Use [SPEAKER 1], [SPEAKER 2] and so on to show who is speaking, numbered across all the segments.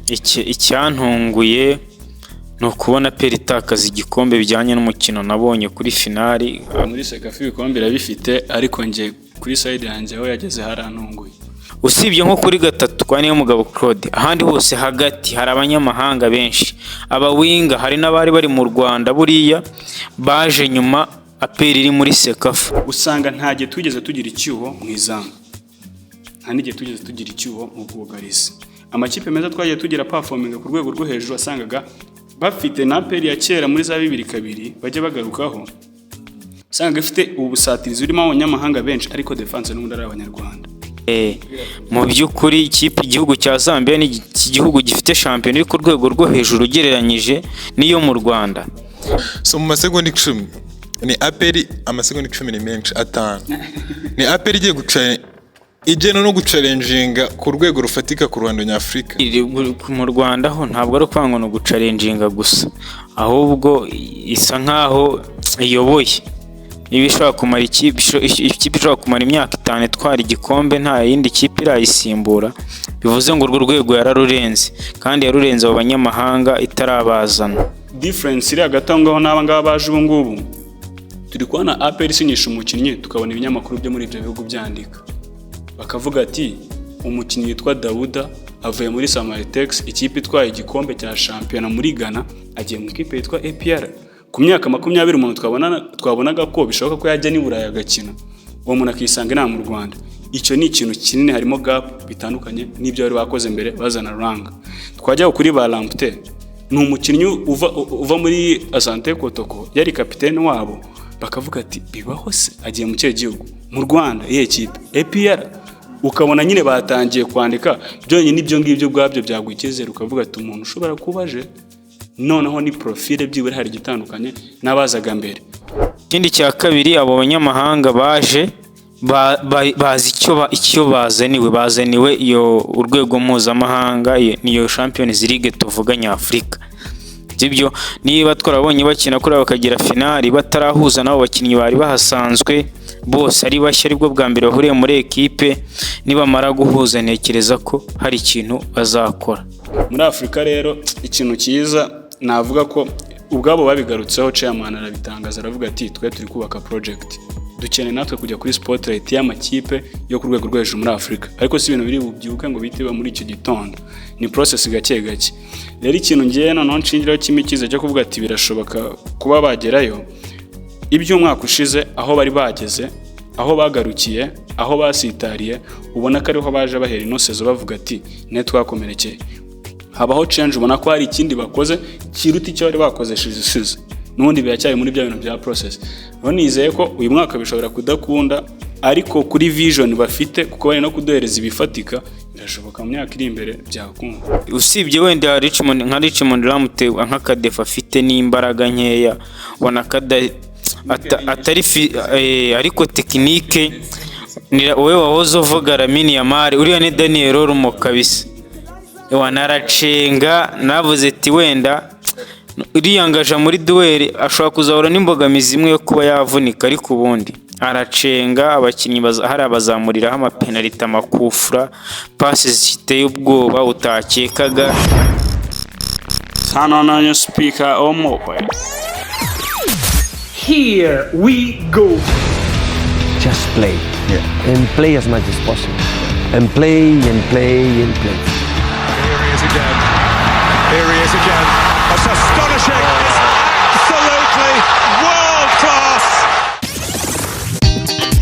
[SPEAKER 1] icyantunguye ni ukubona peri itakaza igikombe bijyanye n'umukino nabonye kuri finali.
[SPEAKER 2] Muri Sekafa ibikombe irabifite ariko nje kuri side yanjye aho yageze harantunguye.
[SPEAKER 1] Usibye nko kuri gatatu kwa Niyomugabo Claude, ahandi hose hagati hari abanyamahanga benshi, abawinga hari n'abari bari mu Rwanda buriya baje nyuma. Aperi iri muri Sekafa
[SPEAKER 2] usanga nta gihe tugeze tugira icyuho mu izamu, nta n'igihe tugeze tugira icyuho mu bwugarizi. Amakipe meza twagiye tugira performing ku rwego rwo hejuru wasangaga bafite na Aperi ya kera muri za 2002 bajye bagarukaho, usanga ifite ubusatirizi urimo abanyamahanga benshi ariko defense n'ubundi ari abanyarwanda.
[SPEAKER 1] Mu by'ukuri ikipe igihugu cya Zambia ni igihugu gifite champion iri ku rwego rwo hejuru ugereranyije n'iyo mu Rwanda.
[SPEAKER 3] So mu masegonda 10 ni Aperi, amasegonda 10 ni menshi atanu. Ni Aperi igiye guca igeno no gucalenjinga ku rwego rufatika ku Rwanda nyafrika.
[SPEAKER 1] Mu Rwanda ho ntabwo ari kwanga no gucalenjinga gusa, ahubwo isa nkaho iyoboye. Ibi ishobora kumara ikipe ishobora kumara imyaka 5 twara igikombe nta yindi kipe irayisimbura, bivuze ngo urwo rwego yararurenze kandi yarurenze abo banyamahanga itarabazana.
[SPEAKER 2] Difference iri agatangaho n'abangaba baje ubu ngubu turi kubona Aperi sinyisha umukinnyi, tukabona ibinyamakuru byo muri ibyo bihugu byandika bakavuga ati umukinnyi witwa Dauda avuye muri Samaritex, ikipe itwaye igikombe cya shampiyona muri Ghana, agiye mu ikipe yitwa APR. Ku myaka 20 umuntu twabonaga ko bishoboka ko yajya ni Buraya agakina, uwo muntu akisanga ina mu Rwanda. Icyo ni ikintu kinini, harimo gap bitandukanye n'ibyo bari bakoze mbere bazana Ranga. Twajya kuri ba Lamptey, ni umukinnyi uva muri Asante Kotoko, yari kapiteni wabo, bakavuga ati bibaho se agiye mu cye gihugu mu Rwanda ye kipe APR, ukabona nyine batangiye kwandika byonyine ibyo ngibyo bwabyo byagwikizera, ukavuga ati umuntu ushobora kubaje noneho ni profile byibura hari gitandukanye n'abazaga mbere.
[SPEAKER 1] Ikindi cya kabiri, abo banyamahanga baje bazi icyo bazaniwe iyo urwego mpuzamahanga, niyo Champions League tuvuga nyafrika. Ibyo niba twarabonye bakina kuri bakagira finali batarahuza nabo bakinnyi bari bahasanzwe bose ari bashya, aribwo bwa mbere bahuriye muri equipe, nibamara guhuza ntekereza ko hari ikintu bazakora.
[SPEAKER 2] Muri Afrika rero ikintu cyiza navuga ko ubwabo babigarutseho, chairman arabitangaza aravuga ati twe turi kubaka project, dukeneye natwe kujya kuri spotlight y'amakipe yo ku rwego rwo hejuru muri Afrika, ariko si ibintu biri bubyuke ngo bitiba muri icyo gitondo, ni process gake gake. Rero ikintu ngiye noneho nshingiraho cy'imikize cyo kuvuga ati birashoboka kuba bagerayo iby'umwaka ushize, aho bari bageze, aho bagarukiye, aho basitariye, ubona ko ariho baje bahera inosezo bavuga ati ne twakomerekeye. Habaho change, ubona ko hari ikindi bakoze kiruta icyo bari bakoze shize, n'ubundi biracyari muri bya bintu bya process. Nizeye ko uyu mwaka bishobora kudakunda, ariko kuri vision bafite kuko bari no kudohereza ibifatika, birashoboka mu myaka iri imbere byakunda.
[SPEAKER 1] Usibye wenda Richmond Ramute nk'akadefa afite n'imbaraga nkeya, ubona kada atari ariko tekinike ni wowe wahoze uvuga Lamine Yamal, uriya ni Daniel Olmo kabisa. Wanaracenga navuze ati wenda iriyangaje muri duel ashobora kuzahura n'imbogamizi imwe yo kuba yavunika, ariko ubundi aracenga. Abakinnyi hari abazamuriraho amapenaliti, amakufura, passes ziteye ubwoba utakekaga.
[SPEAKER 2] Turn on your speaker or mobile.
[SPEAKER 4] Here we go.
[SPEAKER 5] Just play, and play as much as possible, and play and play and play.
[SPEAKER 6] Here he is again. That's astonishing. It's absolutely world class.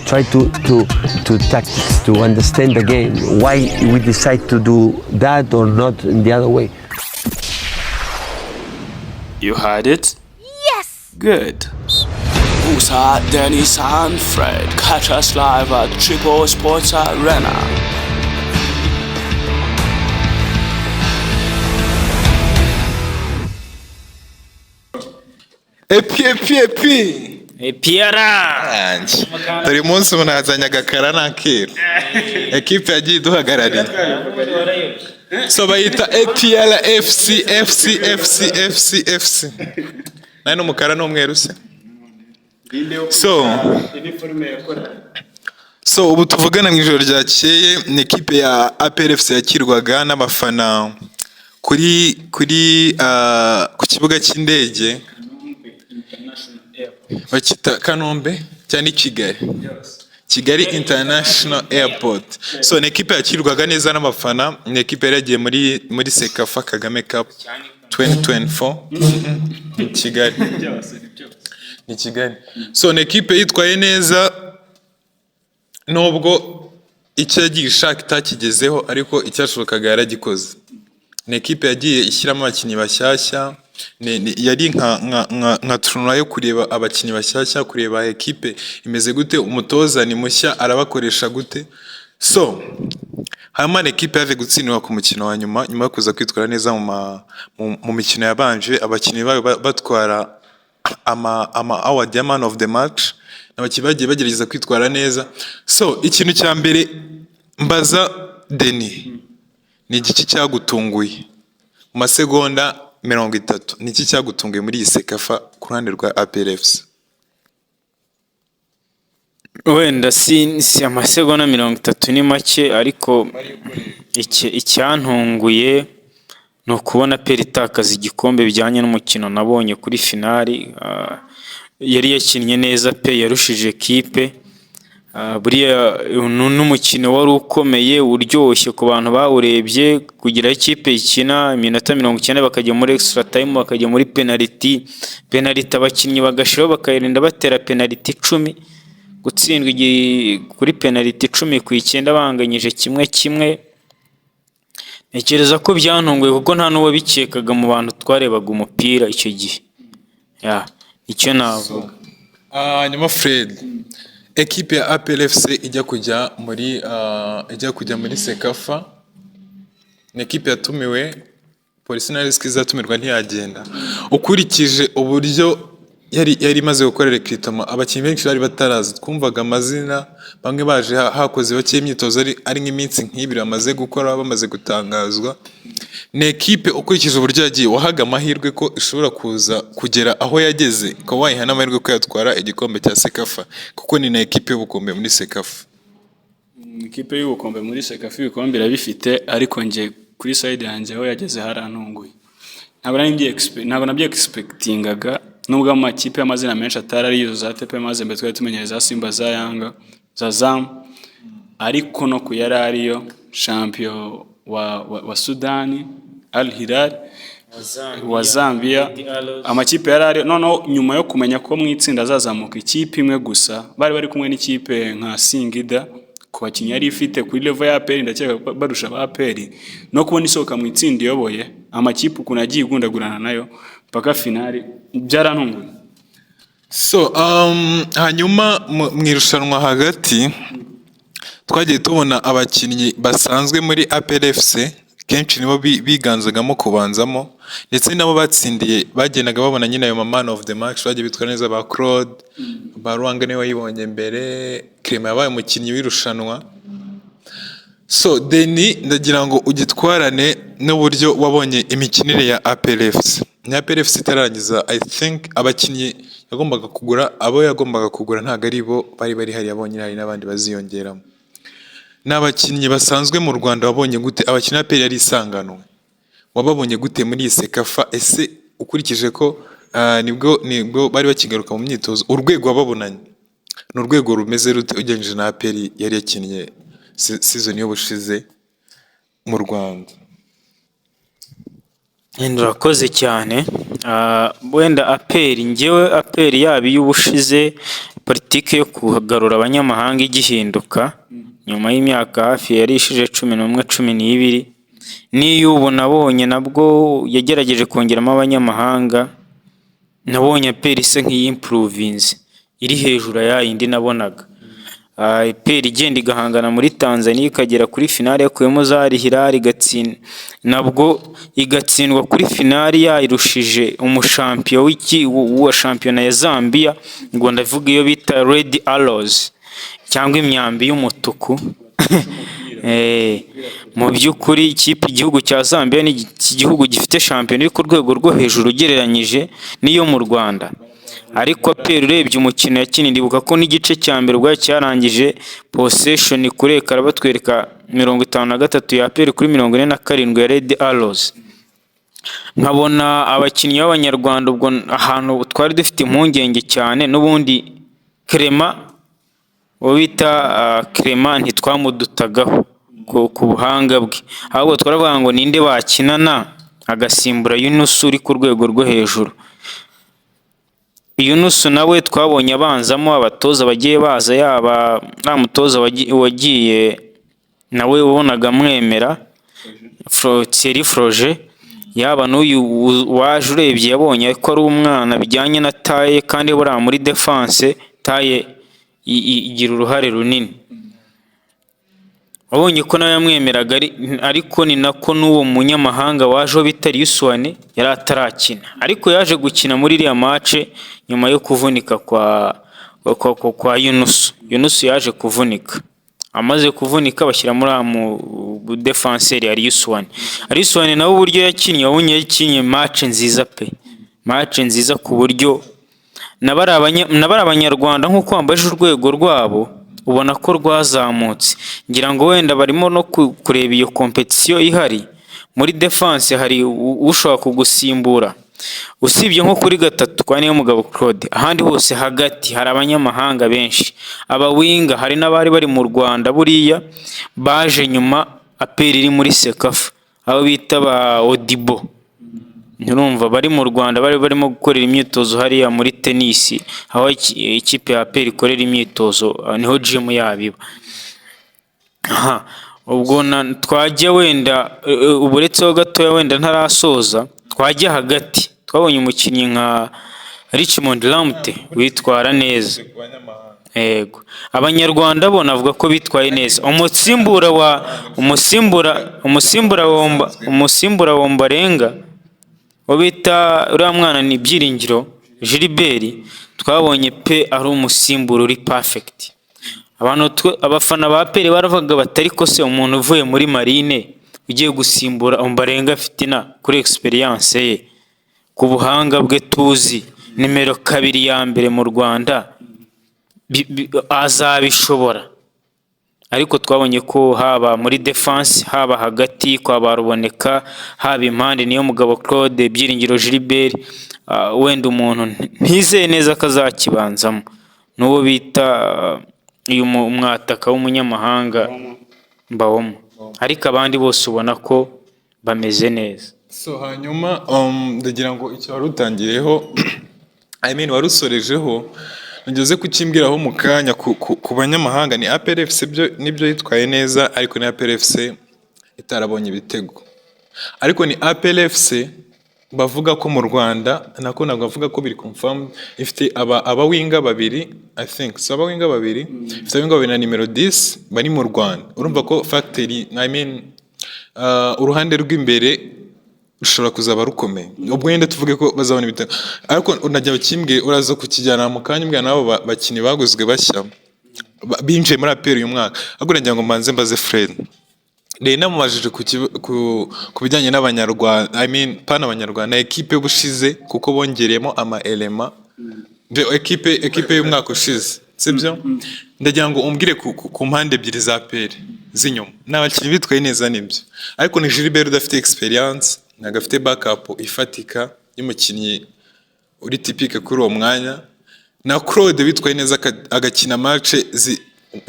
[SPEAKER 5] Try to tactics, to understand the game, why we decide to do that or not in the other way.
[SPEAKER 2] You had it?
[SPEAKER 7] Yes!
[SPEAKER 2] Good. Musa, Dennis and Fred. Catch us live at Triple Sports Arena.
[SPEAKER 1] Piara
[SPEAKER 3] Turi munsi munazanya gakara nakira. Equipe yagiye duhagarariye. So bayita APR FC. Nani umukara n'umweru se? So ubu tuvugana mu ijoro ryakeye, ni equipe ya APR FC yakirwaga n'abafana ku kibuga cy'indege bakita Kanombe cyane Kigali. Kigali International Airport. So ni ekipe yakirwaga neza n'abafana, ni ekipe yari yagiye muri Sekafa Kagame Cup 2024 Kigali. Ni Kigali. So ni ekipe yitwaye neza nubwo icyo yagiye ishaka itakigezeho, ariko icyashobokaga yaragikoze. Ni ekipe yagiye ishyiramo abakinnyi bashyashya, yari nka tournoi yo kureba abakinnyi bashyashya, kureba ekipe imeze gute, umutoza ni mushya arabakoresha gute. So hanyuma ekipe yaje gutsindwa ku mukino wa nyuma yo kuza kwitwara neza mu mikino yabanje, abakinnyi batwara ama award ya man of the match, n'abakinnyi bagiye bagerageza kwitwara neza. So ikintu cya mbere mbaza Deni, ni igiki cyagutunguye mu masegonda 30? Ni iki cyagutunguye muri iyi Sekafa ku ruhande rwa APR FC?
[SPEAKER 1] Wenda si amasegonda 30 ni make, ariko icyantunguye ni ukubona APR itakaza igikombe bijyanye n'umukino nabonye kuri finali. Yari yakinnye neza pe, yarushije ekipe. Buriya n'umukino wari ukomeye uryoshye ku bantu bawurebye, kugira ikipe ikina iminota 90 bakajya muri extra time, bakajya muri penalty abakinnyi bagashiraho bakayirinda batera penalty 10, gutsindwa kuri penalty 10-9 banganyije 1-1. Ntekereza ko byantunguye kuko nta n'uwo bikekaga mu bantu twarebaga umupira icyo gihe. Icyo navuga.
[SPEAKER 3] Nyuma Fred, ekipe ya APR FC ijya kujya muri Sekafa, ni ekipe yatumiwe, Polisi na Risk izatumirwa ntiyagenda. Ukurikije uburyo yari imaze gukorera recruitment, abakinnyi benshi bari batarazi, twumvaga amazina, bamwe baje hakoze bake imyitozo ari nk'iminsi nk'ibiri bamaze gukora, bamaze gutangazwa. Ni ekipe ukurikije uburyo yagiye, wahaga amahirwe ko ishobora kugera aho yageze, ko wayiha n'amahirwe ko yatwara igikombe cya Sekafa, kuko ni na ekipe y'ubukombe muri Sekafa.
[SPEAKER 2] Ikipe y'ubukombe muri Sekafa ibikombe irabifite, ariko nje kuri side yanjye aho yageze harantunguye. Ntabwo nabyo expectingaga, nubwo amakipe y'amazina menshi atari ariyo za TP maze mbere twari tumenyereye za Simba, za Yanga, za Zam, ariko no ku yari ariyo champion wa Sudani Al Hilal, wa Zambia, amakipe yari ariyo. Noneho nyuma yo kumenya ko mu itsinda azazamuka ikipe imwe gusa, bari kumwe n'ikipe nka Singida, ku bakinnyi yari ifite kuri level ya APR, ndakeka barusha ba APR, no kubona isohoka mu itsinda iyoboye amakipe ukuntu agiye igundagurana nayo paka finali, byarantunguye.
[SPEAKER 3] So hanyuma mu irushanwa hagati twagiye tubona abakinnyi basanzwe muri APR FC, kenshi nibo biganzagamo kubanzamo, ndetse nabo batsindiye bagendaga babona nyine ayo man of the match, bagiye bitwara neza, ba Claude, ba Ruanga niwe yibonye mbere, Clement yabaye umukinnyi w'irushanwa. So Deni, ndagira ngo ugitwarane n'uburyo wabonye imikinire ya APR FC. Ni APR FC itarangiza, I think abakinnyi yagombaga kugura ntago ari bo bari hari, yabonye hari n'abandi baziyongeramo. N'abakinnyi basanzwe mu Rwanda wabonye gute? Abakinnyi APR yari isanganwe, wababonye gute muri Sekafa? Ese ukurikije ko nibwo bari bakigaruka mu myitozo, urwego wababonanye ni urwego rumeze rute ugereranije na APR yari yakinnye season y'ubushize mu Rwanda?
[SPEAKER 1] Urakoze cyane. Wenda APR yaba y'ubushize, politike yo kugarura abanyamahanga igihinduka nyuma y'imyaka hafi yarishije 11-12, niyo ubu nabonye nabwo yagerageje kongeramo abanyamahanga, nabonye APR isa nk'iyimprovinze, iri hejuru ya yindi nabonaga. APR igenda igahangana muri Tanzania ikagera kuri finale, yakuyemo za Al Hilal nabwo igatsindwa kuri finale, yayirushije umushampion wa shampiyona ya Zambia, ngo ndavuga iyo bita Red Arrows cyangwa imyambi y'umutuku. Mu by'ukuri igihugu cya Zambia ni igihugu gifite shampiyona iri ku rwego rwo hejuru ugereranyije n'iyo mu Rwanda. Ariko APR urebye umukino yakiniye, ndibuka ko n'igice cya mbere ubwo cyarangije possession kureka batwereka 53 ya APR kuri 47 ya Red Arrows. nkabona abakinnyi b'abanyarwanda ubwo ahantu twari dufite impungenge cyane n'ubundi Clement uwo bita Clement ntitwamudutagaho ku buhanga bwe, ahubwo twaravuga ngo ninde bakinana agasimbura Yunus uri ku rwego rwo hejuru. Yunus nawe twabonye abanzamo abatoza bagiye baza, yaba nta mutoza wagiye nawe ubonaga mwemera Thierry Froger, yaba n'uyu waje urebye yabonye ko ari umwana bijyanye na taye, kandi buriya muri defense taye igira uruhare runini. Wabonye ko nawe yamwemeraga, ariko ni nako n'uwo munyamahanga waje bita Yuswane yari atarakina, ariko yaje gukina muri iriya match nyuma yo kuvunika kwa Yunus. Yunus yaje kuvunika, amaze kuvunika bashyira muri mu defenseur ya Yuswane. Yuswane nawe uburyo yakinnye, wabonye yakinnye match nziza pe, match nziza ku buryo nabari abanyarwanda nk'uko wambaje urwego rwabo ubona ko rwazamutse. Ngira ngo wenda barimo no kureba iyo competition ihari muri defense, hari ushobora kugusimbura usibye nko kuri gatatu kwa Niyomugabo Claude, ahandi hose hagati hari abanyamahanga benshi. Abawinga hari n'abari bari mu Rwanda buriya baje nyuma aperi iri muri Sekafa, abo bita ba Odibo, nturumva bari mu Rwanda bari barimo gukorera imyitozo hariya muri tennis, aho ikipe ya aperi ikorera imyitozo, niho gym yabiba. Ubwo twajya wenda uburetseho gatoya wenda ntarasoza, twajya hagati twabonye umukinnyi nka Richmond Lamte witwara neza. Yego, abanyarwanda bo navuga ko bitwaye neza. umusimbura Wombarenga wabita uriya mwana ni Byiringiro Gilbert, twabonye pe ari umusimbura uri perfect. Abafana ba aperi baravuga batari ko se umuntu uvuye muri Marine ugiye gusimbura Wombarenga afite kuri experience ye, ku buhanga bwe tuzi, nimero 2 ya mbere mu Rwanda, azabishobora. Ariko twabonye ko haba muri defense, haba hagati kwa Baruboneka, haba impande Niyomugabo Claude, Byiringiro Gilbert, wenda umuntu ntizeye neza kazakibanzamo n'uwo bita uyu mwataka w'umunyamahanga Mbawomo, ariko abandi bose ubona ko bameze neza.
[SPEAKER 3] So hanyuma ndagira ngo icyo wari utangireho warusorejeho ngeze kukimbwiraho mu kanya ku banyamahanga, ni APR FC byo nibyo yitwaye neza, ariko ni APR FC itarabonye ibitego. Ariko ni APR FC bavuga ko mu Rwanda nako bavuga ko biri confirmed, ifite abawinga babiri, I think so abawinga babiri, ifite abawinga babiri na nimero 10 bari mu Rwanda. Urumva ko factory uruhande rw'imbere rushobora kuzaba rukomeye. Ubwo yenda tuvuge ko bazabona ibitego, ariko unajya bakimbwe uraza kukijyana mu kanya mbwa nabo bakini baguzwe bashya binjiye muri APR uyu mwaka. Ahubwo nagira ngo mbanze mbaze Fred, namubajije ku bijyanye n'abanyarwanda, pana abanyarwanda ekipe y'ubushize kuko bongereyemo ama-elema ekipe y'umwaka ushize, sibyo? Ndagira ngo umbwire ku mpande ebyiri za APR z'inyuma n'abakinnyi bitwaye neza nibyo, ariko ni Gilbert udafite experience, nagafite backup ifatika y'umukinnyi uri typique kuri uwo mwanya, na Claude bitwaye neza agakina match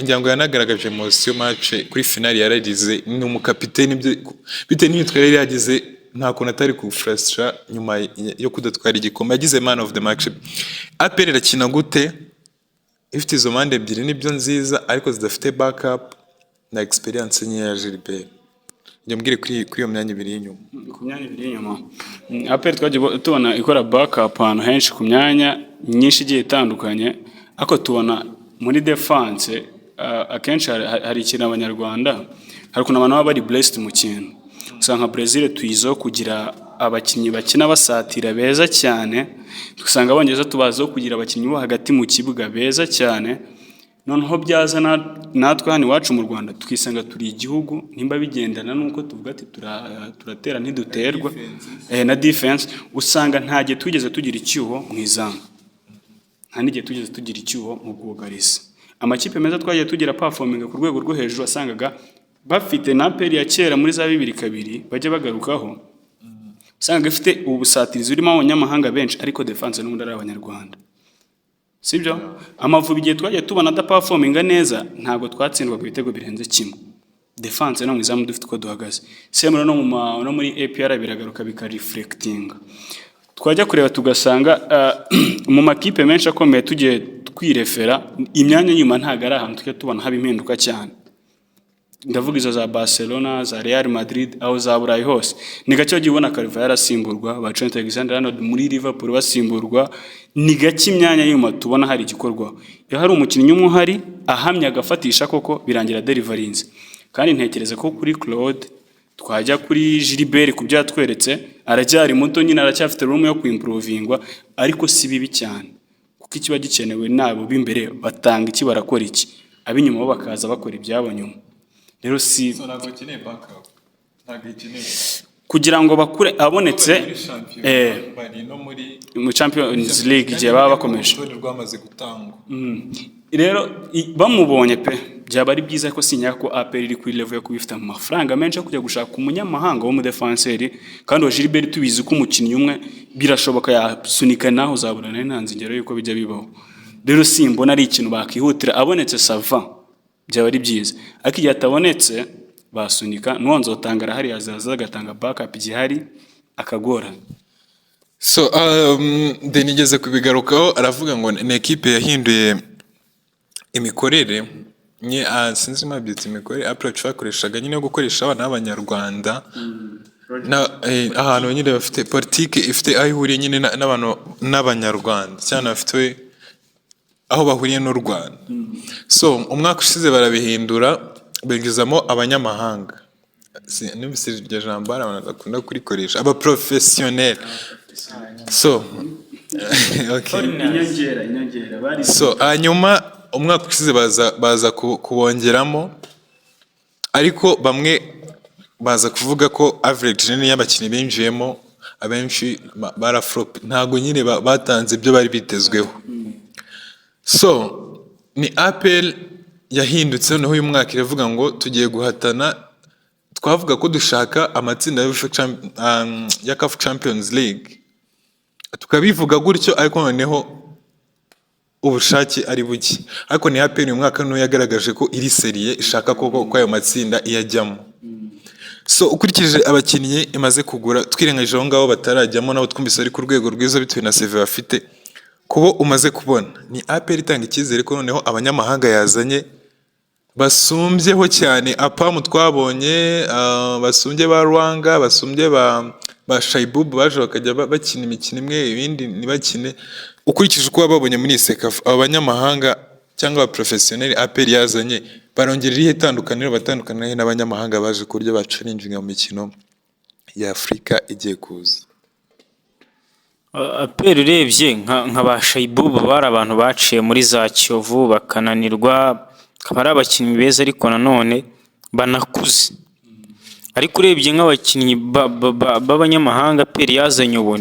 [SPEAKER 3] ngira ngo yanagaragaje emotion match kuri finale yaragize, ni umukapiteni bite n'imyitwarire yari yagize, nta kuntu atari ku frustra nyuma yo kudatwara igikombe, yagize man of the match. APR irakina gute ifite izo mpande ebyiri nibyo nziza, ariko zidafite backup na experience nke ya Gilbert? Njye mbwire kuri iyo myanya ibiri y'inyuma.
[SPEAKER 2] Ku myanya ibiri y'inyuma APR twagiye tubona ikora backup ahantu henshi ku myanya nyinshi igiye itandukanye, ariko tubona muri defense akenshi hari ikintu abanyarwanda hari kuntu abantu baba bari blessed mu kintu. Usanga Brazil tuyizo kugira abakinnyi bakina basatira beza cyane, dusanga abongereza tubazo kugira abakinnyi bo hagati mu kibuga beza cyane, noneho byaza natwe hano iwacu mu Rwanda tukisanga turi igihugu nimba bigendana nuko tuvuga ati turatera ntiduterwa na defense, usanga ntagiye tugeze tugira icyuho mu izamu, nta n'igihe tugeze tugira icyuho mu bwugarizi. Amakipe meza twagiye tugira performing ku rwego rwo hejuru, wasangaga bafite na APR ya kera muri za 2002 bajya bagarukaho, usanga ifite ubusatirizi urimo abanyamahanga benshi ariko defense n'ubundi ari abanyarwanda, sibyo? Amavubi igihe twagiye tubona adaperforminga neza ntabwo twatsindwaga ibitego birenze kimwe, defense no mu izamu dufite uko duhagaze, semero no muri APR biragaruka bikareflectinga. Twajya kureba tugasanga mu makipe menshi akomeye tugiye twirefera imyanya nyuma ntago ari ahantu tujya tubona haba impinduka cyane. Ndavuga izo za Barcelona, za Real Madrid, aho za Burayi hose ni gake wagiye ubona Carvalho yarasimburwa, ba Trent Alexander-Arnold muri Liverpool basimburwa, ni gake imyanya nyuma tubona hari igikorwa. Iyo hari umukinnyi umwe uhari ahamya agafatisha koko birangira deliverance. Kandi ntekereza ko kuri Claude twajya kuri Gilbert ku byatweretse aracyari muto nyine aracyafite room yo kuimprovingwa, ariko si bibi cyane kuko ikiba gikenewe nabo b'imbere batanga iki barakora iki, abinyuma bo bakaza bakora ibyabo nyuma. Rero si
[SPEAKER 3] ntabwo ukeneye backup, ntabwo ukeneye
[SPEAKER 2] kugira ngo bakure abonetse
[SPEAKER 3] bari no muri
[SPEAKER 2] mu Champions League igihe baba bakomeje
[SPEAKER 3] rwamaze gutangwa.
[SPEAKER 2] Rero bamubonye pe byaba ari byiza ko sinya ko APR iri kuri level yo kubifite amafaranga menshi yo kujya gushaka umunyamahanga wo mu defenseur, kandi wa Gilbert tubizi ko umukinnyi umwe birashoboka yasunika naho uzaburana n'intanzi ngero yuko bijya bibaho. Rero simbona ari ikintu bakihutira, abonetse sava byaba ari byiza, ariko igihe atabonetse basunika n'uwanzo utangara hari azaza agatanga backup gihari akagora.
[SPEAKER 3] So denigeze kubigarukaho aravuga ngo ni equipe yahinduye imikorere nye sinzi mabyitse imikorere approach bakoreshaga nyine yo gukoresha abana b'abanyarwanda ahantu nyine bafite politique ifite aho ihuriye nyine n'abantu n'abanyarwanda cyane bafite aho bahuriye n'u Rwanda. So umwaka ushize barabihindura begizamo abanyamahanga, numvise iryo jambo abantu bakunda kurikoresha aba professionnel. So okay, inyongera so hanyuma umwaka ushize baza kubongeramo, ariko bamwe baza kuvuga ko average nini y'abakinnyi binjiyemo abenshi baraflop, ntago nyine batanze ibyo bari bitezweho. So ni APR yahindutse noneho uyu mwaka iravuga ngo tugiye guhatana, twavuga ko dushaka amatsinda ya CAF Champions League tukabivuga gutyo, ariko noneho ubushake ari buke, ariko ni APR uyu mwaka no yagaragaje ko iri serie ishaka koko ko ayo matsinda iyajyamo. So ukurikije abakinnyi imaze kugura twirengagije aho ngaho batarajyamo nabo twumvise ari ku rwego rwiza bitewe na CV bafite, kubo umaze kubona ni APR itanga icyizere ko noneho abanyamahanga yazanye basumbyeho cyane apamu twabonye, basumbye ba Rwanga, basumbye ba Shaibubu baje bakajya bakina imikino imwe ibindi ntibakine. Ukurikije uko babonye muri Sekafa abanyamahanga cyangwa aba professionnel APR yazanye barongera irihe tandukaniro batandukana n'abanyamahanga baje kurya bacaringinga mu mikino ya Afrika igiye kuza.
[SPEAKER 1] APR urebye nka ba Shaibubu bari abantu baciye muri za Kiyovu bakananirwa, akaba ari abakinnyi beza ariko nanone banakuze. Ariko urebye nk'abakinnyi b'abanyamahanga APR yazanye ubu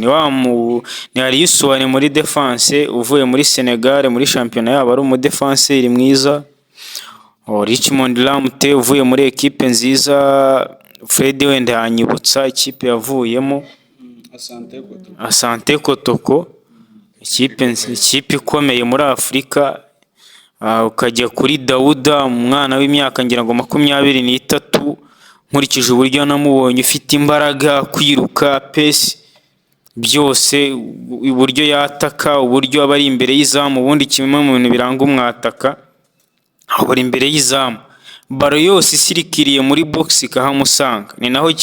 [SPEAKER 1] ni Ariyusuwane muri defense uvuye muri Senegal muri champion yabo ari umu defenseur mwiza, Richmond Lamte uvuye muri equipe nziza, Fred wenda yanyibutsa ikipe yavuyemo Asante Kotoko, ikipe ikomeye muri Afrika. Ukajya kuri Dauda umwana w'imyaka ngira ngo 23, nkurikije uburyo namubonye ufite imbaraga, kwiruka, pesi byose, uburyo yataka, uburyo aba ari imbere y'izamu, ubundi kimwe mu bintu biranga umwataka ahora imbere y'izamu, baro yose isirikiriye muri box ikahamusanga. Ni naho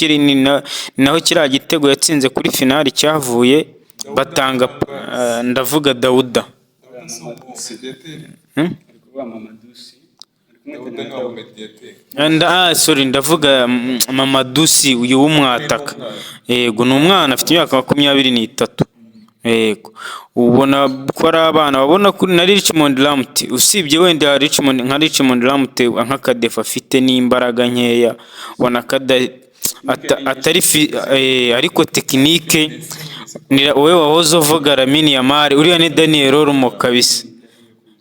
[SPEAKER 1] kiriya gitego yatsinze kuri finali cyavuye batanga, ndavuga Dauda. Ndavuga Mamadusi uyu w'umwataka. Yego ni umwana afite imyaka 23. Yego ubona ko ari abana babona kuri na Richmond Lamte, usibye wenda Richmond Lamte nk'akadefa afite n'imbaraga nkeya, ubona atari ariko tekinike ni wowe wahoze uvuga Lamine Yamal, uriya ni Daniel Olmo kabisa.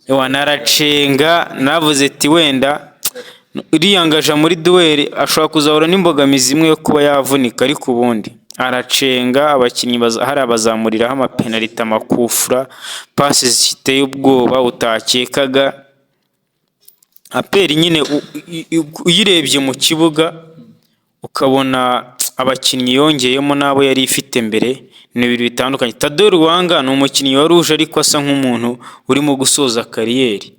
[SPEAKER 1] Wanaracenga navuze ati wenda iriyangaje muri duel ashobora kuzahura n'imbogamizi imwe yo kuba yavunika, ariko ubundi aracenga abakinnyi hari abazamuriraho amapenaliti, amakufura, pasi ziteye ubwoba utakekaga. APR nyine uyirebye mu kibuga ukabona abakinnyi yongeyemo n'abo yari ifite mbere ni ibintu bitandukanye. Tadeo Ruwanga ni umukinnyi wari uje ariko asa nk'umuntu urimo gusoza kariyeri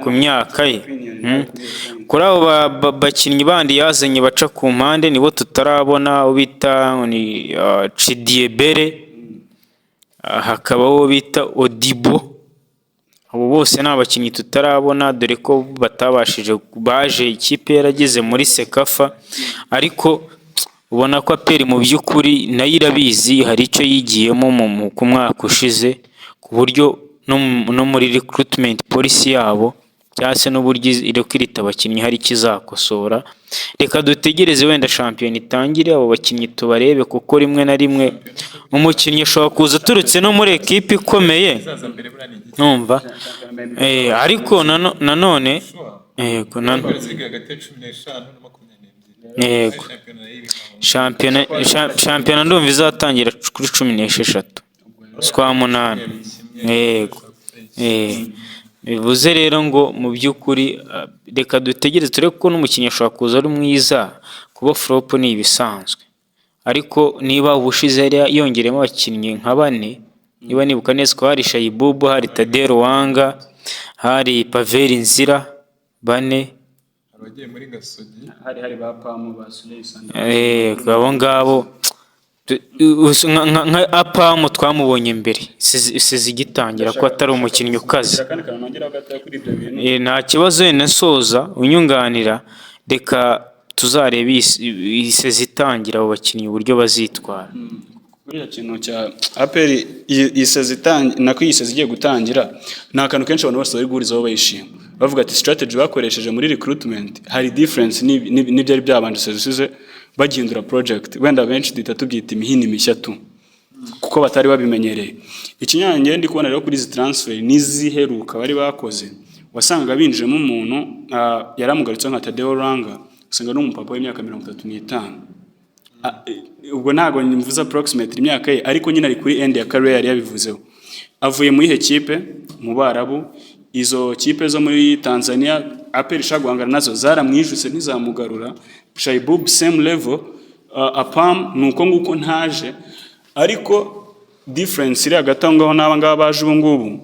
[SPEAKER 1] ku myaka ye. Kuri abo bakinnyi bandi yazanye baca ku mpande nibo tutarabona, bita ni Chidiebere, hakabaho bita Odibo. Abo bose ni abakinnyi tutarabona dore ko batabashije, baje ikipe yarageze muri Sekafa, ariko ubona ko APR mu by'ukuri nayo irabizi hari icyo yigiyemo ku mwaka ushize, ku buryo no muri recruitment policy yabo cyangwa se n'uburyo iri kwirita abakinnyi hari ikizakosora. Reka dutegereze wenda shampiyona itangire abo bakinnyi tubarebe, kuko rimwe na rimwe umukinnyi ashobora kuza aturutse no muri ekipe ikomeye numva, ariko nanone yego shampiyona ndumva izatangira kuri 16 z'ukwa munani. Yego bivuze rero ngo mu by'ukuri reka dutegereze turebe ko n'umukinnyi ashobora kuza ari mwiza, kuba flop ni ibisanzwe, ariko niba ubushize yari yongeremo abakinnyi nka 4, niba nibuka neza ko hari Shayibubu, hari Tadeo Ruwanga, hari Pavel Nzira 4,
[SPEAKER 3] abagiye muri Gasogi
[SPEAKER 2] hari ba Pamu ba Suley
[SPEAKER 1] abo ngabo nka Apamu twamubonye mbere sizigitangira ko atari umukinnyi ukaze. Nta kibazo wenda soza unyunganira, reka tuzarebe isezitangira abo bakinnyi uburyo bazitwara.
[SPEAKER 2] Kuriya kintu cya APR nako igiye gutangira, nta kantu kenshi abantu bose bari guhurizaho bayishima, bavuga ati strategy bakoresheje muri recruitment hari difference n'ibyari byabanje sezisize bagihindura project, wenda benshi duhita tubyita imihini mishya tu kuko batari babimenyereye. Ikinyange ndi kubona rero kuri izi transfer n'iziheruka bari bakoze, wasanga binjemo umuntu yaramugarutse nka Tadeo Ruwanga, usanga n'umupapa w'imyaka 35. Ubwo ntago nimvuza approximate imyaka ye, ariko nyine ari kuri end ya career yari yabivuzeho. Avuye muri ekipe mu Barabu, izo kipe zo muri Tanzania APR ishagwangana nazo zaramwijuse ntizamugarura. Shayibubu same level, Apam nuko nguko ntaje, ariko difference iri hagati aho ngaho n'aba ngaba baje ubu ngubu.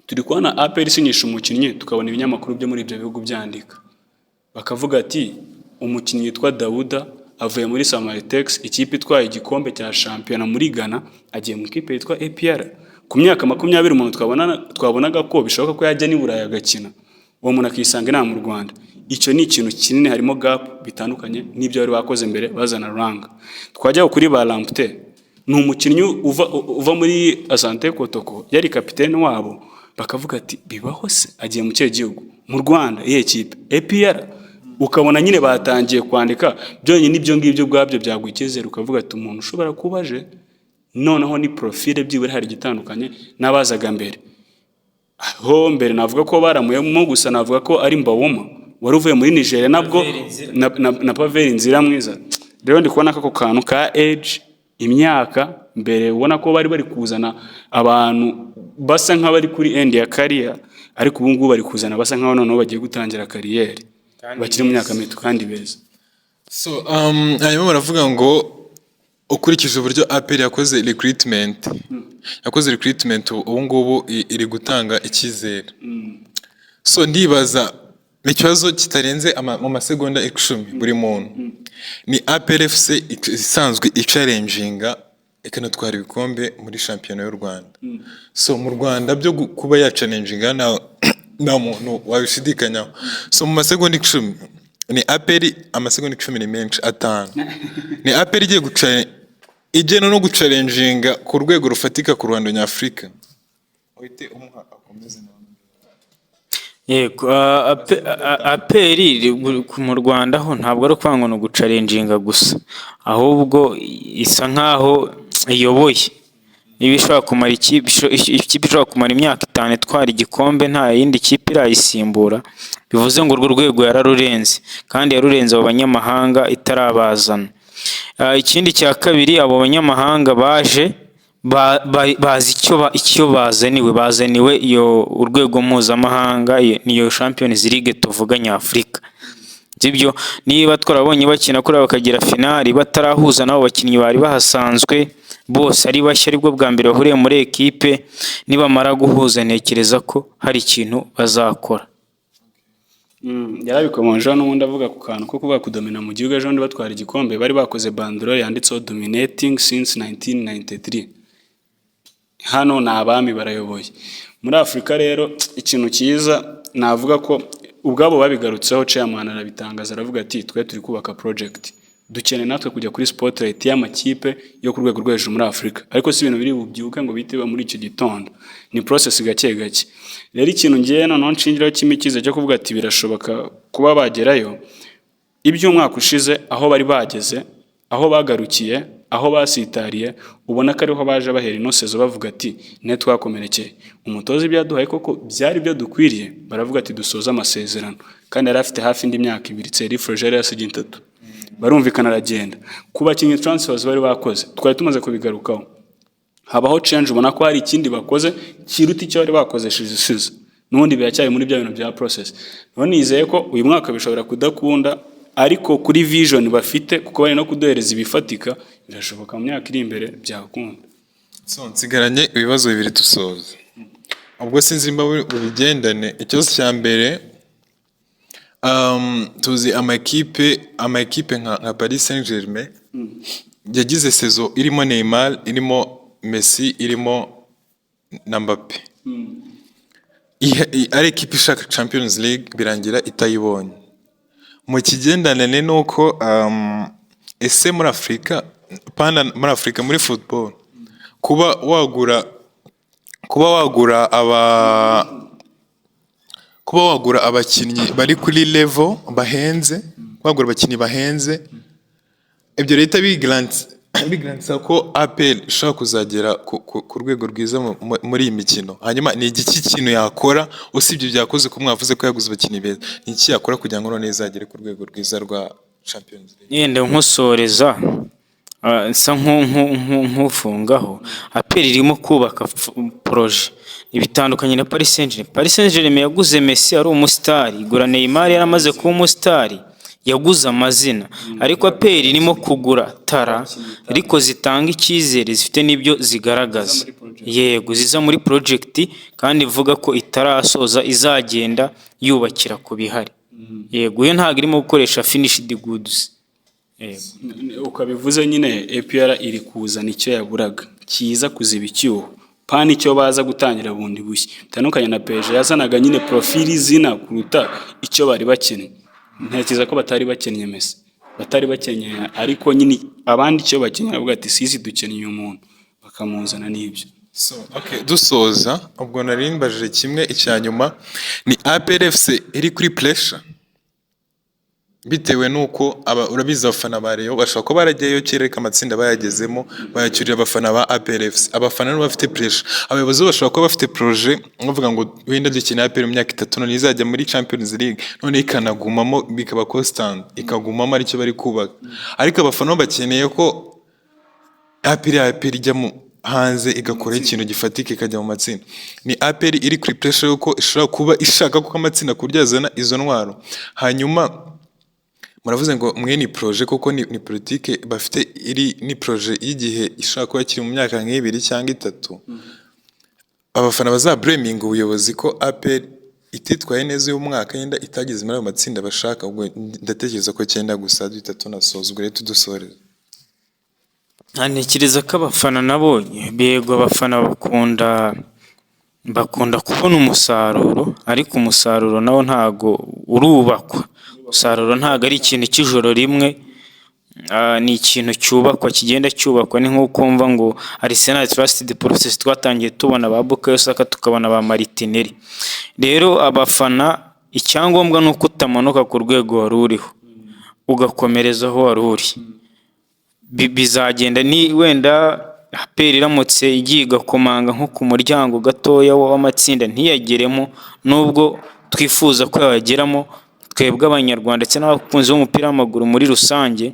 [SPEAKER 2] Turi kubona APR isinyisha umukinnyi, tukabona ibinyamakuru byo muri ibyo bihugu byandika bakavuga ati umukinnyi yitwa Dawuda avuye muri Samaritex, ikipe itwaye igikombe cya shampiyona muri Ghana, agiye mu ikipe yitwa APR ku myaka 20. Umuntu twabonaga ko bishoboka ko yajya ni Burayi agakina, uwo muntu akisanga nta mu Rwanda. Icyo ni ikintu kinini, harimo gap bitandukanye n'ibyo bari bakoze mbere bazana Ruwanga. Twajya kuri ba Lamptey, ni umukinnyi uva muri Asante Kotoko, yari kapiteni wabo, bakavuga ati bibaho se agiye mu cye gihugu mu Rwanda iyi kipe APR, ukabona nyine batangiye kwandika byonye n'ibyo ngibyo bwabyo byagwikizera, ukavuga ati umuntu ushobora kubaje noneho ni profile byibure hari gitandukanye n'abazaga mbere. Aho mbere navuga ko baramuyemo, gusa navuga ko ari Mbawoma wari uvuye muri Nigeria nabwo na Pavel Nzira mwiza. Rero ndi kubona ko kantu ka age imyaka mbere ubona ko bari kuzana abantu basa nk'abari kuri end ya career, ariko ubu ngubu bari kuzana basa nk'aho noneho bagiye gutangira kariyeri bakiri mu myaka mito kandi beza.
[SPEAKER 3] So hanyuma baravuga ngo ukurikije uburyo APR yakoze recruitment ubu ngubu iri gutanga icyizere. So ndibaza ikibazo kitarenze mu masegonda 10 buri muntu, ni APR FC isanzwe icalenginga ikanatwara ibikombe muri shampiyona y'u Rwanda. So mu Rwanda byo kuba yacalenginga na muntu wabishidikanyaho. So mu masegonda 10 ni APR, amasegonda 10 ni menshi 5. Ni APR igiye no gucalenginga ku rwego rufatika ku Rwanda nyafrika. Ohite umuha akomeze na
[SPEAKER 1] yego. APR mu Rwanda ho ntabwo ari kwanga no gucalenginga gusa, ahubwo isa nkaho iyoboye. Ibi ishobora kumara ikipe ishobora kumara imyaka 5 itwara igikombe nta yindi kipe irayisimbura, bivuze ngo urwo rwego yararurenze kandi yarurenze abo banyamahanga itarabazana. Ikindi cya kabiri, abo banyamahanga baje bazi icyo bazaniwe iyo urwego mpuzamahanga, niyo Champions League tuvuga nyafurika. Sibyo, niba twarabonye bakina kuri bakagira finali batarahuza nabo bakinnyi bari bahasanzwe bose ari bashya, aribwo bwa mbere bahuriye muri ekipe, nibamara guhuza ntekereza ko hari ikintu bazakora.
[SPEAKER 2] Yarabikomojeho n'ubundi avuga ku kantu ko kuba kudomina mu gihugu. Ejo bundi batwara igikombe bari bakoze bandorole yanditseho dominating since 1993. Hano ni abami barayoboye muri Afurika. Rero ikintu cyiza navuga ko ubwabo babigarutseho, chairman arabitangaza, aravuga ati twe turi kubaka project, dukeneye natwe kujya kuri spotlight y'amakipe yo ku rwego rwo hejuru muri Afurika, ariko si ibintu biri bubyuke ngo bitiba muri icyo gitondo, ni process gake gake. Rero ikintu ngiye noneho nshingiraho cy'imikize cyo kuvuga ati birashoboka kuba bagerayo, iby'umwaka ushize aho bari bageze, aho bagarukiye, aho basitariye, ubona ko ariho baje bahera inosezo bavuga ati ne twakomerekeye umutoza ibyaduhaye koko byari byo dukwiriye, baravuga ati dusoza amasezerano, kandi yari afite hafi indi myaka 2 Thierry Froger yasigaye 3, barumvikana aragenda. Ku bakinnyi transfers bari bakoze twari tumaze kubigarukaho, habaho change, ubona ko hari ikindi bakoze kiruta icyo bari bakoze shize, n'ubundi biracyari muri bya bintu bya process. None nizeye ko uyu mwaka bishobora kudakunda, ariko kuri vision bafite, kuko bari no kudohereza ibifatika, birashoboka mu myaka iri imbere byakunda.
[SPEAKER 3] So nsigaranye ibibazo bibiri dusoza, ubwo sinzi mba ubigendane. Ikibazo cya mbere, tuzi amakipe nka Paris Saint-Germain yagize saison irimo Neymar, irimo Messi, irimo na Mbappe. Ari ekipe ishaka Champions League birangira itayibonye. Mu kigendane nuko ese muri Afrika, muri football, kuba wagura abakinnyi bari kuri level bahenze, wagura abakinnyi bahenze, ibyo leta bigarantsa ko APR ishaka kuzagera ku rwego rwiza muri iyi mikino. Hanyuma ni igiki kintu yakora usibye byakoze ko mwavuze ko yaguze abakinnyi beza, ni iki yakora kugira ngo none izagere ku rwego rwiza rwa Champions League?
[SPEAKER 1] Yenda nkusoreza nsa nk'ufungaho, APR irimo kubaka projet ibitandukanye na Paris Saint-Germain. Paris Saint-Germain yaguze Messi ari umusitari, igura Neymar yaramaze kuba umusitari, yaguze amazina, ariko APR irimo kugura tara ariko zitanga icyizere, zifite n'ibyo zigaragaza, yego ziza muri project, kandi ivuga ko itarasoza izagenda yubakira ku bihari. Yego iyo ntabwo irimo gukoresha finished goods.
[SPEAKER 2] Ukabivuze nyine, APR iri kuzana icyo yaburaga kiza kuziba icyuho, pani icyo baza gutangira bundi bushya, bitandukanye na PSG yazanaga nyine profili zina kuruta icyo bari bakeneye. Ntekereza ko batari bakeneye Messi, batari bakeneye, ariko nyine abandi icyo bakeneye bavuga ati sisi dukeneye umuntu, bakamuzana n'ibyo.
[SPEAKER 3] So okay, dusoza ubwo narimbajije kimwe, icyanyuma ni APR FC iri kuri pressure bitewe nuko urabiza abafana ba Rayon bashaka ko baragiyeyo kereka amatsinda bayagezemo, bayacyurira abafana ba APR FC. Abafana no bafite pressure, abayobozi bashaka ko bafite projet, bavuga ngo wenda dukina APR mu myaka 3 none izajya muri Champions League, none ikanagumamo bikaba constant, ikagumamo aricyo bari kubaka. Ariko abafana bakeneye ko APR ijya mu hanze igakora ikintu gifatika ikajya mu matsinda. Ni APR iri kuri pressure yuko ishobora kuba ishaka ko amatsinda kuryazana izo ntwaro. Hanyuma muravuze ngo mwe ni projet, koko ni politique bafite, ni projet y'igihe ishaka kuba kiri mu myaka nk'ibiri cyangwa 3. Abafana bazablaming ubuyobozi ko APR ititwaye neza uyu mwaka, yenda itageze muri ayo matsinda bashaka. Ubwo ndatekereza ko cyenda gusa duhita tunasozwa rero tudusoreza.
[SPEAKER 1] Ntekereza ko abafana nabo bego, abafana bakunda kubona umusaruro, ariko umusaruro nawo ntago urubakwa. Umusaruro ntago ari ikintu cy'ijoro rimwe, ni ikintu cyubakwa, kigenda cyubakwa. Ni nko kumva ngo Arsenal trusted process, twatangiye tubona ba Bukayo Saka tukabona ba Martinelli. Rero abafana icyangombwa nuko utamanuka ku rwego wari uriho ugakomereza aho wari uri. Bizagenda ni wenda APR iramutse igiye igakomanga nko ku muryango gatoya w'amatsinda ntiyageremo, nubwo twifuza ko yageramo twebwe abanyarwanda ndetse n'abakunzi b'umupira w'amaguru muri rusange.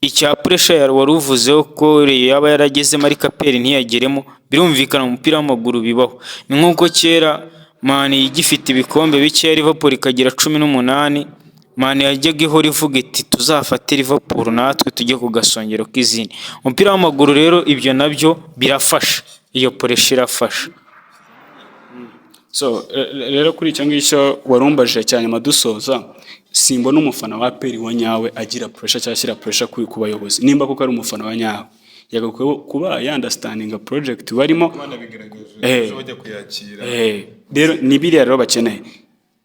[SPEAKER 1] icya puresha wari uvuzeho ko Rayon yaba yaragezemo ariko APR ntiyageremo, birumvikana mu mupira w'amaguru bibaho. Ni nk'uko kera Man igifite ibikombe bike, Liverpool ikagira 18, Man yajyaga ihora ivuga iti tuzafate Liverpool natwe tujye ku gasongero k'izindi. Umupira w'amaguru rero ibyo nabyo birafasha, iyo puresha irafasha.
[SPEAKER 2] So rero kuri icyo ngicyo warumbajije cyane madusoza, simbona umufana wa APR wa nyawe agira pressure cyangwa ashyira pressure ku bayobozi. Nimba kuko ari umufana wa nyawe yagakwiye kuba understanding project barimo, rero ni biriya rero bakeneye.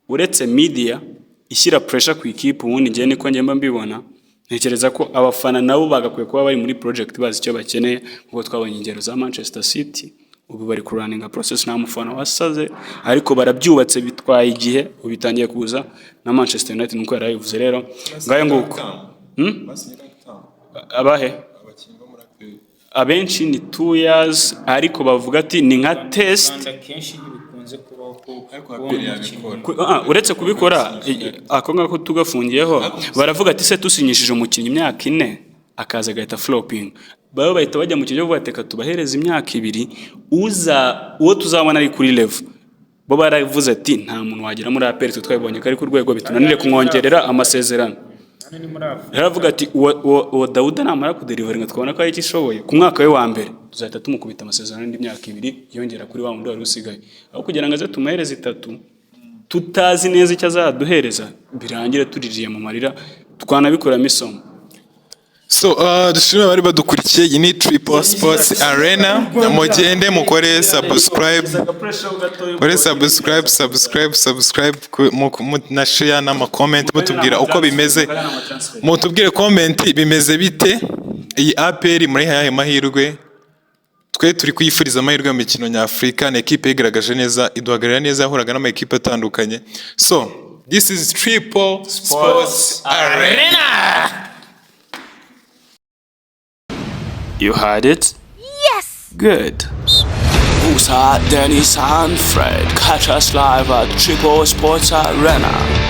[SPEAKER 2] Uretse media ishyira pressure ku ikipe, ubundi ngiye niko njyemba mbibona, ntekereza ko abafana nabo bagakwiye kuba bari muri project bazi icyo bakeneye, kuko twabonye ingero za Manchester City ubu bari kurunninga process nta mufana wasaze, ariko barabyubatse bitwaye igihe, ubitangiye kuza na Manchester United nuko yarayivuze. Rero ngayo nguko abahe abenshi ni 2 years, ariko bavuga ati ni nka test. Uretse kubikora ako ngako tugafungiyeho, baravuga ati se tusinyishije umukinnyi imyaka 4 akaza agahita flopping, baba bahita bajya mu kijyo bateka tubahereza imyaka 2 uwo tuzabona ari kuri level. Bo baravuze ati nta muntu wagira muri APR twabibonye ko ari ku rwego bitunanire kumwongerera amasezerano. Yaravuga ati uwo Dawuda namara kudeliveringa twabona ko ari ikishoboye ku mwaka we wa mbere, tuzahita tumukubita amasezerano indi myaka 2 yongera kuri wa wundi wari usigaye, aho kugira ngo aze tumuhereze 3 tutazi neza icyo azaduhereza, birangire tuririye mu marira, twanabikoramo isomo.
[SPEAKER 3] So dushimira bari badukurikiye. Iyi ni Triple Sports Arena, mugende mukore subscribe na share na comment, mutubwira uko bimeze, mutubwire comment bimeze bite. Iyi APR muri haye mahirwe, twe turi kuyifuriza amahirwe mu mikino nyafrika, na equipe igaragaje neza, iduhagarara neza, yahuraga n'ama equipe atandukanye. So this is Triple Sports Arena.
[SPEAKER 2] You heard it?
[SPEAKER 4] Yes!
[SPEAKER 2] Good.
[SPEAKER 7] Musa, Dennis and Fred. Catch us live at Triple Sports Arena.